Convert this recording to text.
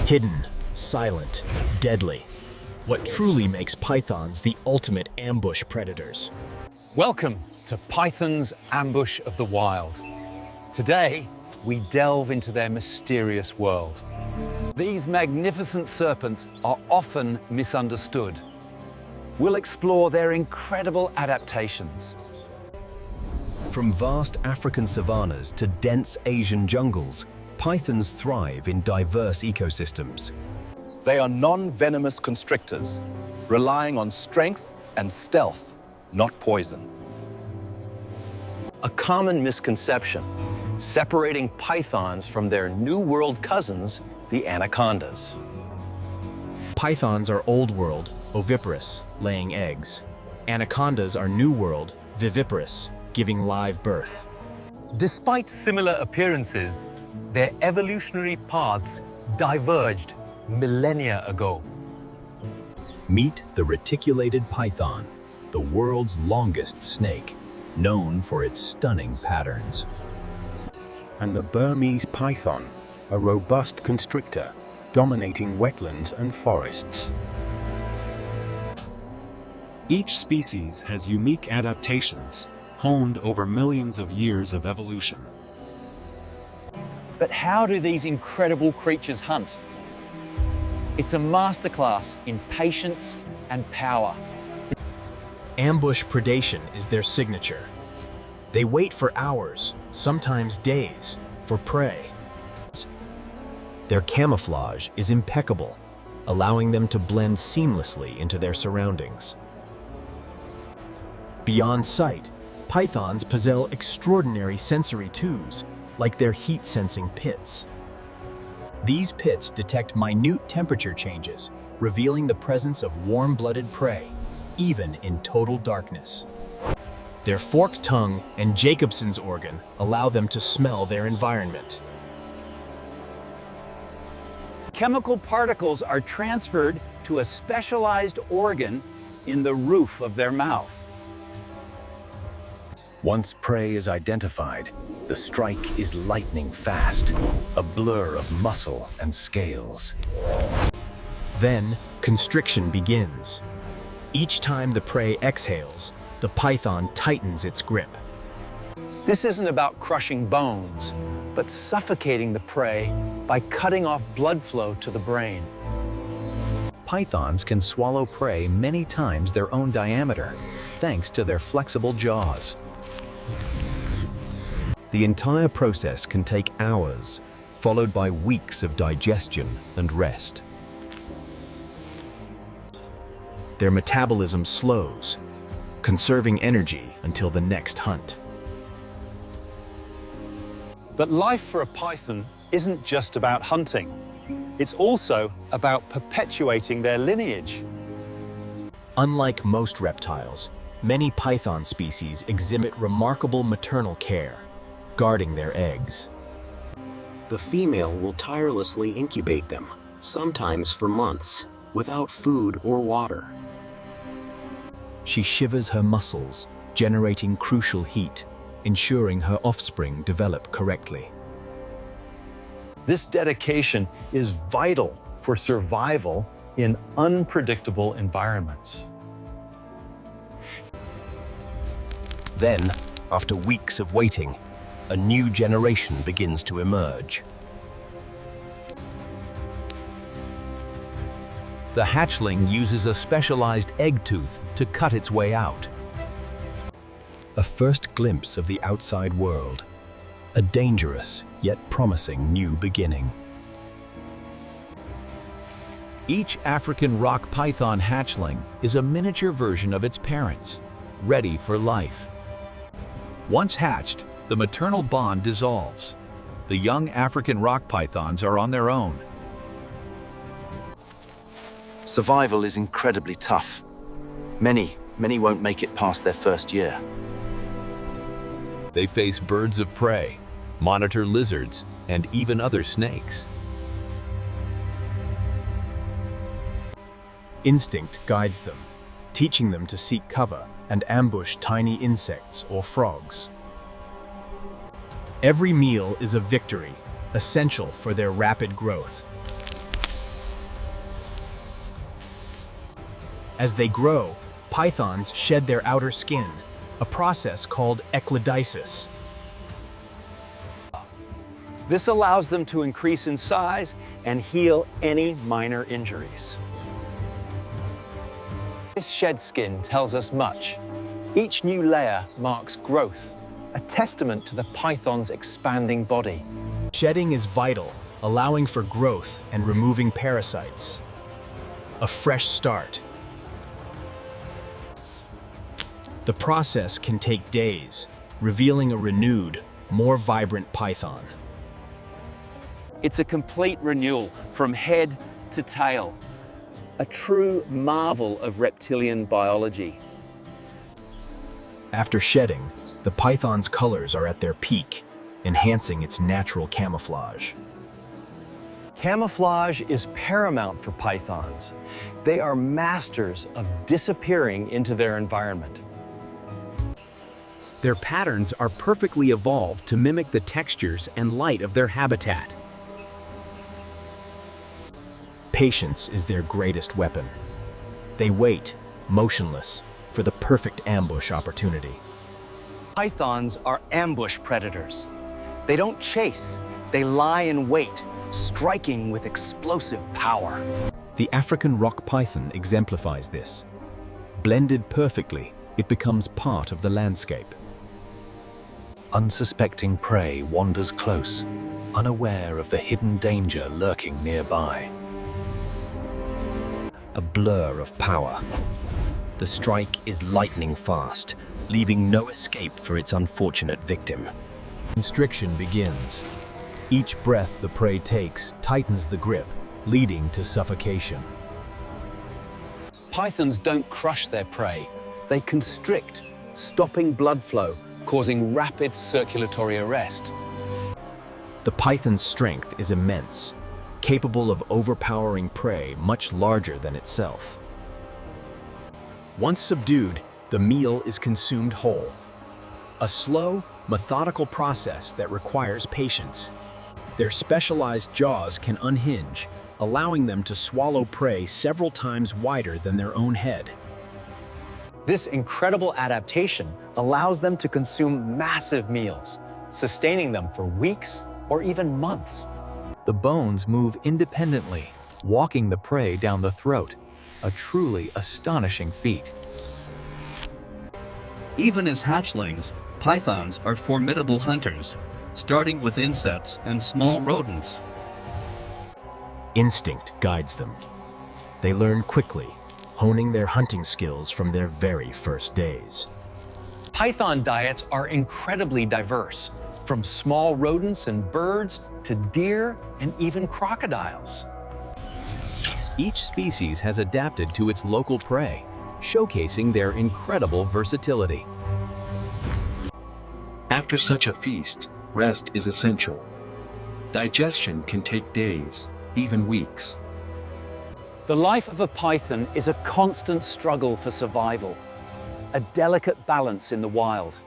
Hidden, silent, deadly. What truly makes pythons the ultimate ambush predators. Welcome to Python's Ambush of the Wild. Today, we delve into their mysterious world. These magnificent serpents are often misunderstood. We'll explore their incredible adaptations. From vast African savannas to dense Asian jungles, pythons thrive in diverse ecosystems. They are non-venomous constrictors, relying on strength and stealth, not poison. A common misconception, separating pythons from their New World cousins, the anacondas. Pythons are Old World, oviparous, laying eggs. Anacondas are New World, viviparous, giving live birth. Despite similar appearances, their evolutionary paths diverged millennia ago. Meet the reticulated python, the world's longest snake, known for its stunning patterns. And the Burmese python, a robust constrictor, dominating wetlands and forests. Each species has unique adaptations, honed over millions of years of evolution. But how do these incredible creatures hunt? It's a masterclass in patience and power. Ambush predation is their signature. They wait for hours, sometimes days, for prey. Their camouflage is impeccable, allowing them to blend seamlessly into their surroundings. Beyond sight, pythons possess extraordinary sensory tools, like their heat-sensing pits. These pits detect minute temperature changes, revealing the presence of warm-blooded prey, even in total darkness. Their forked tongue and Jacobson's organ allow them to smell their environment. Chemical particles are transferred to a specialized organ in the roof of their mouth. Once prey is identified, the strike is lightning fast, a blur of muscle and scales. Then, constriction begins. Each time the prey exhales, the python tightens its grip. This isn't about crushing bones, but suffocating the prey by cutting off blood flow to the brain. Pythons can swallow prey many times their own diameter, thanks to their flexible jaws. The entire process can take hours, followed by weeks of digestion and rest. Their metabolism slows, conserving energy until the next hunt. But life for a python isn't just about hunting. It's also about perpetuating their lineage. Unlike most reptiles, many python species exhibit remarkable maternal care, guarding their eggs. The female will tirelessly incubate them, sometimes for months, without food or water. She shivers her muscles, generating crucial heat, ensuring her offspring develop correctly. This dedication is vital for survival in unpredictable environments. Then, after weeks of waiting, a new generation begins to emerge. The hatchling uses a specialized egg tooth to cut its way out. A first glimpse of the outside world, a dangerous yet promising new beginning. Each African rock python hatchling is a miniature version of its parents, ready for life. Once hatched, the maternal bond dissolves. The young African rock pythons are on their own. Survival is incredibly tough. Many won't make it past their first year. They face birds of prey, monitor lizards, and even other snakes. Instinct guides them, teaching them to seek cover and ambush tiny insects or frogs. Every meal is a victory, essential for their rapid growth. As they grow, pythons shed their outer skin, a process called eclodysis. This allows them to increase in size and heal any minor injuries. This shed skin tells us much. Each new layer marks growth, a testament to the python's expanding body. Shedding is vital, allowing for growth and removing parasites. A fresh start. The process can take days, revealing a renewed, more vibrant python. It's a complete renewal from head to tail, a true marvel of reptilian biology. After shedding, the python's colors are at their peak, enhancing its natural camouflage. Camouflage is paramount for pythons. They are masters of disappearing into their environment. Their patterns are perfectly evolved to mimic the textures and light of their habitat. Patience is their greatest weapon. They wait, motionless, for the perfect ambush opportunity. Pythons are ambush predators. They don't chase, they lie in wait, striking with explosive power. The African rock python exemplifies this. Blended perfectly, it becomes part of the landscape. Unsuspecting prey wanders close, unaware of the hidden danger lurking nearby. A blur of power. The strike is lightning fast, leaving no escape for its unfortunate victim. Constriction begins. Each breath the prey takes tightens the grip, leading to suffocation. Pythons don't crush their prey. They constrict, stopping blood flow, causing rapid circulatory arrest. The python's strength is immense, capable of overpowering prey much larger than itself. Once subdued, the meal is consumed whole. A slow, methodical process that requires patience. Their specialized jaws can unhinge, allowing them to swallow prey several times wider than their own head. This incredible adaptation allows them to consume massive meals, sustaining them for weeks or even months. The bones move independently, walking the prey down the throat, a truly astonishing feat. Even as hatchlings, pythons are formidable hunters, starting with insects and small rodents. Instinct guides them. They learn quickly, honing their hunting skills from their very first days. Python diets are incredibly diverse, from small rodents and birds to deer and even crocodiles. Each species has adapted to its local prey, showcasing their incredible versatility. After such a feast, rest is essential. Digestion can take days, even weeks. The life of a python is a constant struggle for survival, a delicate balance in the wild.